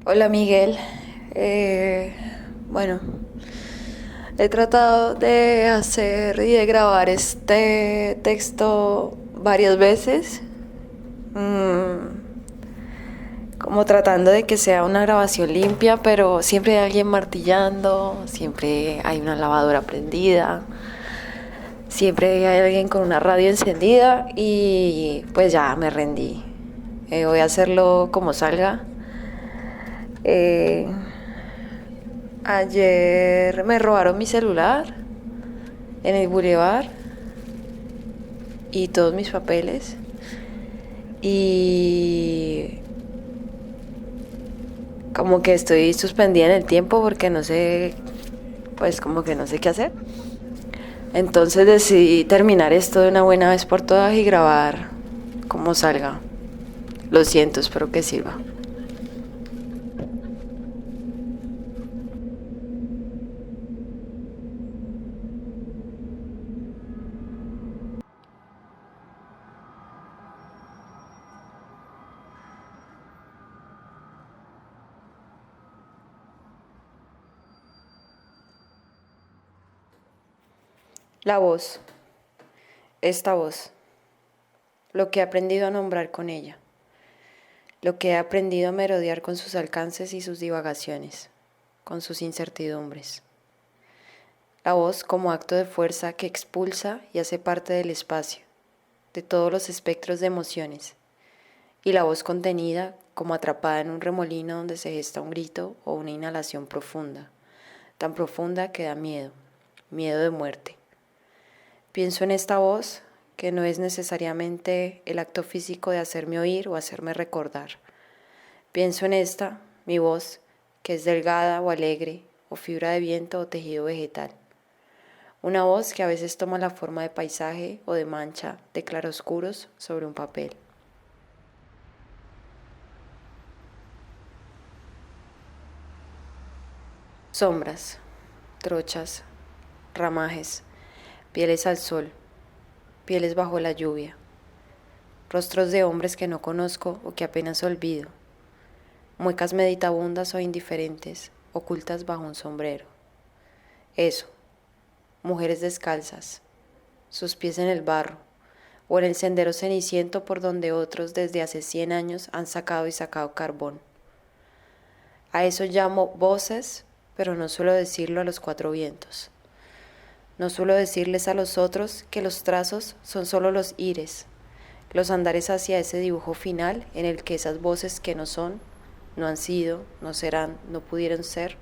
Hola Miguel. Eh, bueno, he tratado de hacer y de grabar este texto varias veces, como tratando de que sea una grabación limpia, pero siempre hay alguien martillando, siempre hay una lavadora prendida, siempre hay alguien con una radio encendida y pues ya me rendí. Voy a hacerlo como salga. Eh, Ayer me robaron mi celular en el bulevar y todos mis papeles. Y como que estoy suspendida en el tiempo porque no sé, pues como que no sé qué hacer. Entonces decidí terminar esto de una buena vez por todas y grabar como salga. Lo siento, espero que sirva. La voz, esta voz, lo que he aprendido a nombrar con ella, lo que he aprendido a merodear con sus alcances y sus divagaciones, con sus incertidumbres. La voz como acto de fuerza que expulsa y hace parte del espacio, de todos los espectros de emociones, y la voz contenida como atrapada en un remolino donde se gesta un grito o una inhalación profunda, tan profunda que da miedo, miedo de muerte. Pienso en esta voz que no es necesariamente el acto físico de hacerme oír o hacerme recordar. Pienso en esta, mi voz, que es delgada o alegre, o fibra de viento o tejido vegetal. Una voz que a veces toma la forma de paisaje o de mancha de claroscuros sobre un papel. Sombras, trochas, ramajes, pieles al sol, pieles bajo la lluvia, rostros de hombres que no conozco o que apenas olvido, muecas meditabundas o indiferentes, ocultas bajo un sombrero. Eso, mujeres descalzas, sus pies en el barro, o en el sendero ceniciento por donde otros desde hace 100 años han sacado y sacado carbón. A eso llamo voces, pero no suelo decirlo a los cuatro vientos. No suelo decirles a los otros que los trazos son solo los ires, los andares hacia ese dibujo final en el que esas voces que no son, no han sido, no serán, no pudieron ser,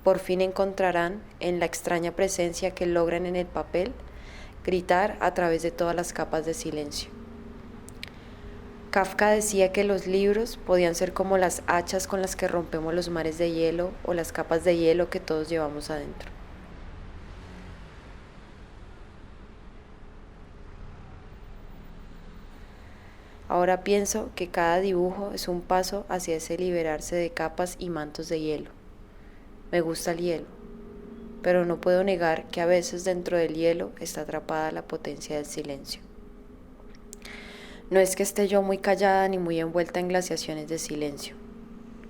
por fin encontrarán en la extraña presencia que logran en el papel gritar a través de todas las capas de silencio. Kafka decía que los libros podían ser como las hachas con las que rompemos los mares de hielo o las capas de hielo que todos llevamos adentro. Ahora pienso que cada dibujo es un paso hacia ese liberarse de capas y mantos de hielo. Me gusta el hielo, pero no puedo negar que a veces dentro del hielo está atrapada la potencia del silencio. No es que esté yo muy callada ni muy envuelta en glaciaciones de silencio.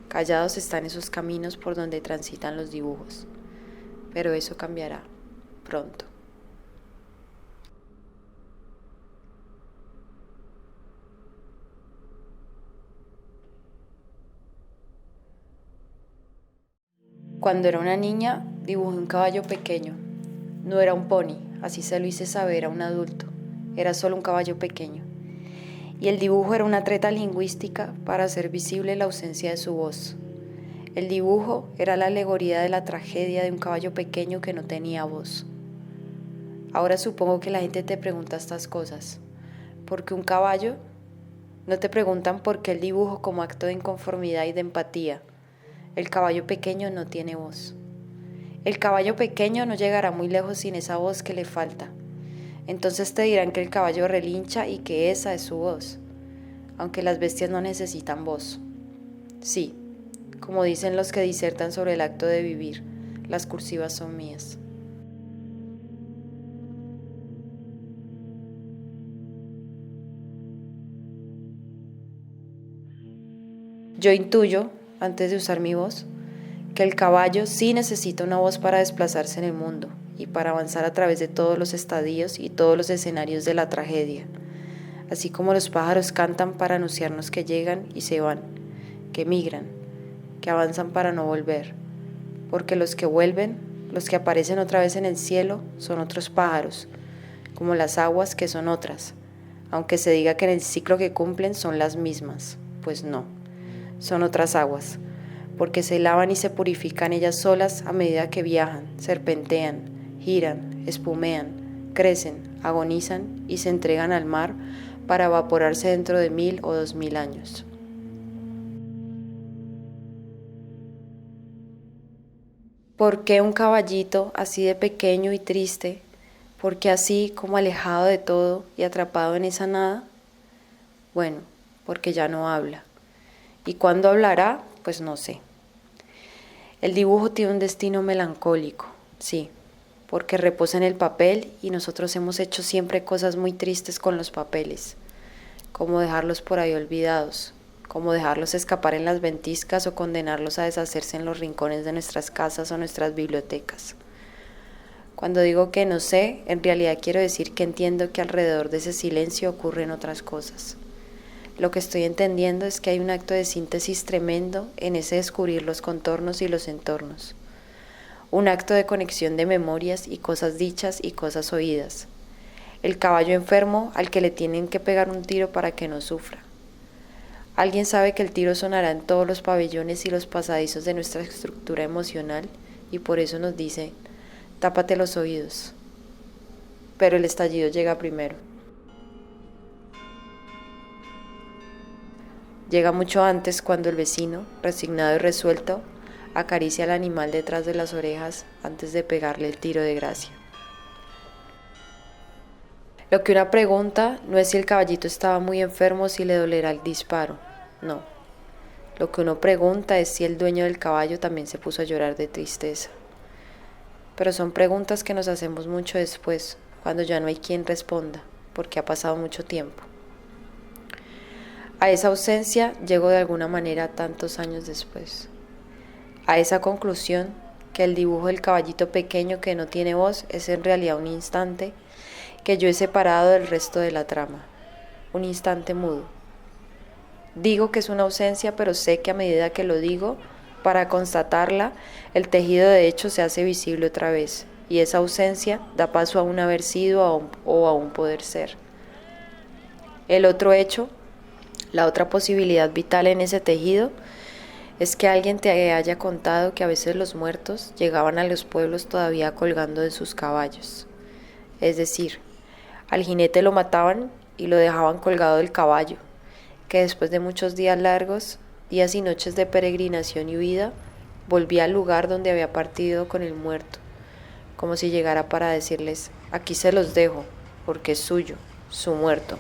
Callados están esos caminos por donde transitan los dibujos, pero eso cambiará pronto. Cuando era una niña, dibujé un caballo pequeño. No era un pony, así se lo hice saber a un adulto. Era solo un caballo pequeño. Y el dibujo era una treta lingüística para hacer visible la ausencia de su voz. El dibujo era la alegoría de la tragedia de un caballo pequeño que no tenía voz. Ahora supongo que la gente te pregunta estas cosas. ¿Por qué un caballo? No te preguntan por qué el dibujo como acto de inconformidad y de empatía. El caballo pequeño no tiene voz. El caballo pequeño no llegará muy lejos sin esa voz que le falta. Entonces te dirán que el caballo relincha y que esa es su voz, aunque las bestias no necesitan voz. Sí, como dicen los que disertan sobre el acto de vivir, las cursivas son mías. Yo intuyo, antes de usar mi voz, que el caballo sí necesita una voz para desplazarse en el mundo y para avanzar a través de todos los estadios y todos los escenarios de la tragedia, así como los pájaros cantan para anunciarnos que llegan y se van, que migran, que avanzan para no volver, porque los que vuelven, los que aparecen otra vez en el cielo, son otros pájaros, como las aguas que son otras, aunque se diga que en el ciclo que cumplen son las mismas, pues no, son otras aguas, porque se lavan y se purifican ellas solas a medida que viajan, serpentean, giran, espumean, crecen, agonizan y se entregan al mar para evaporarse dentro de 1000 o 2000 años. ¿Por qué un caballito así de pequeño y triste? ¿Por qué así como alejado de todo y atrapado en esa nada? Bueno, porque ya no habla. ¿Y cuándo hablará? Pues no sé. El dibujo tiene un destino melancólico, sí, porque reposa en el papel y nosotros hemos hecho siempre cosas muy tristes con los papeles, como dejarlos por ahí olvidados, como dejarlos escapar en las ventiscas o condenarlos a deshacerse en los rincones de nuestras casas o nuestras bibliotecas. Cuando digo que no sé, en realidad quiero decir que entiendo que alrededor de ese silencio ocurren otras cosas. Lo que estoy entendiendo es que hay un acto de síntesis tremendo en ese descubrir los contornos y los entornos. Un acto de conexión de memorias y cosas dichas y cosas oídas. El caballo enfermo al que le tienen que pegar un tiro para que no sufra. Alguien sabe que el tiro sonará en todos los pabellones y los pasadizos de nuestra estructura emocional y por eso nos dice, tápate los oídos. Pero el estallido llega primero. Llega mucho antes cuando el vecino, resignado y resuelto, acaricia al animal detrás de las orejas antes de pegarle el tiro de gracia. Lo que una pregunta no es si el caballito estaba muy enfermo o si le dolerá el disparo, no. Lo que uno pregunta es si el dueño del caballo también se puso a llorar de tristeza. Pero son preguntas que nos hacemos mucho después, cuando ya no hay quien responda, porque ha pasado mucho tiempo. A esa ausencia llego de alguna manera tantos años después. A esa conclusión que el dibujo del caballito pequeño que no tiene voz es en realidad un instante que yo he separado del resto de la trama, un instante mudo. Digo que es una ausencia, pero sé que a medida que lo digo, para constatarla, el tejido de hecho se hace visible otra vez, y esa ausencia da paso a un haber sido o a un poder ser. El otro hecho, la otra posibilidad vital en ese tejido, es que alguien te haya contado que a veces los muertos llegaban a los pueblos todavía colgando de sus caballos. Es decir, al jinete lo mataban y lo dejaban colgado del caballo, que después de muchos días largos, días y noches de peregrinación y huida, volvía al lugar donde había partido con el muerto, como si llegara para decirles, aquí se los dejo, porque es suyo, su muerto.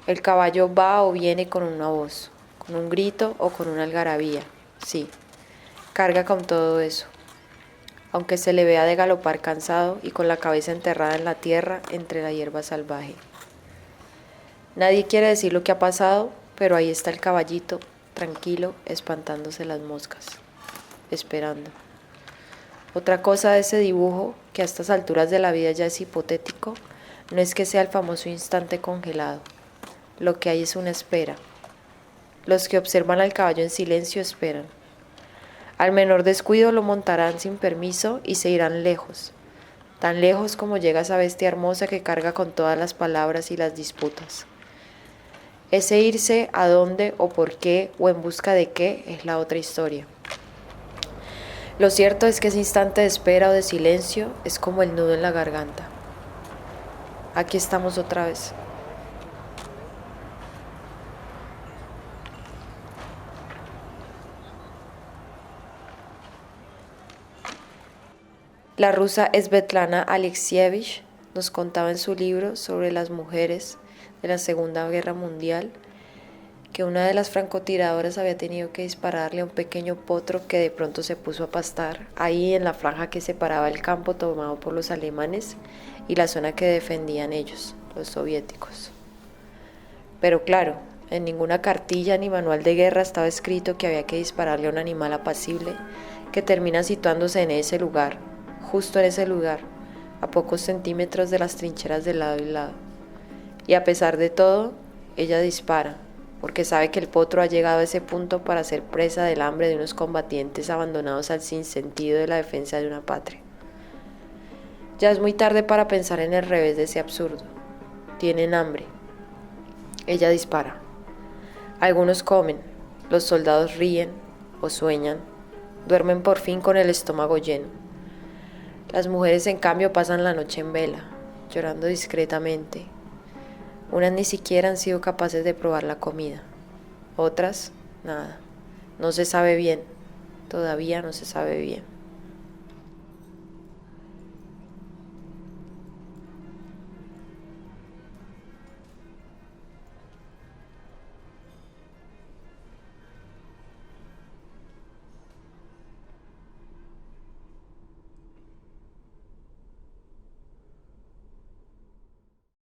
El caballo va o viene con una voz, con un grito o con una algarabía, sí, carga con todo eso, aunque se le vea de galopar cansado y con la cabeza enterrada en la tierra entre la hierba salvaje. Nadie quiere decir lo que ha pasado, pero ahí está el caballito, tranquilo, espantándose las moscas, esperando. Otra cosa de ese dibujo, que a estas alturas de la vida ya es hipotético, no es que sea el famoso instante congelado. Lo que hay es una espera. Los que observan al caballo en silencio esperan. Al menor descuido lo montarán sin permiso y se irán lejos, tan lejos como llega esa bestia hermosa que carga con todas las palabras y las disputas. Ese irse a dónde o por qué o en busca de qué es la otra historia. Lo cierto es que ese instante de espera o de silencio es como el nudo en la garganta. Aquí estamos otra vez. La rusa Svetlana Alexievich nos contaba en su libro sobre las mujeres de la Segunda Guerra Mundial que una de las francotiradoras había tenido que dispararle a un pequeño potro que de pronto se puso a pastar ahí en la franja que separaba el campo tomado por los alemanes y la zona que defendían ellos, los soviéticos. Pero claro, en ninguna cartilla ni manual de guerra estaba escrito que había que dispararle a un animal apacible que termina situándose en ese lugar, justo en ese lugar, a pocos centímetros de las trincheras de lado y lado. Y a pesar de todo, ella dispara, porque sabe que el potro ha llegado a ese punto para ser presa del hambre de unos combatientes abandonados al sinsentido de la defensa de una patria. Ya es muy tarde para pensar en el revés de ese absurdo. Tienen hambre. Ella dispara. Algunos comen, los soldados ríen o sueñan, duermen por fin con el estómago lleno. Las mujeres, en cambio, pasan la noche en vela, llorando discretamente. Unas ni siquiera han sido capaces de probar la comida. Otras, nada. No se sabe bien. Todavía no se sabe bien.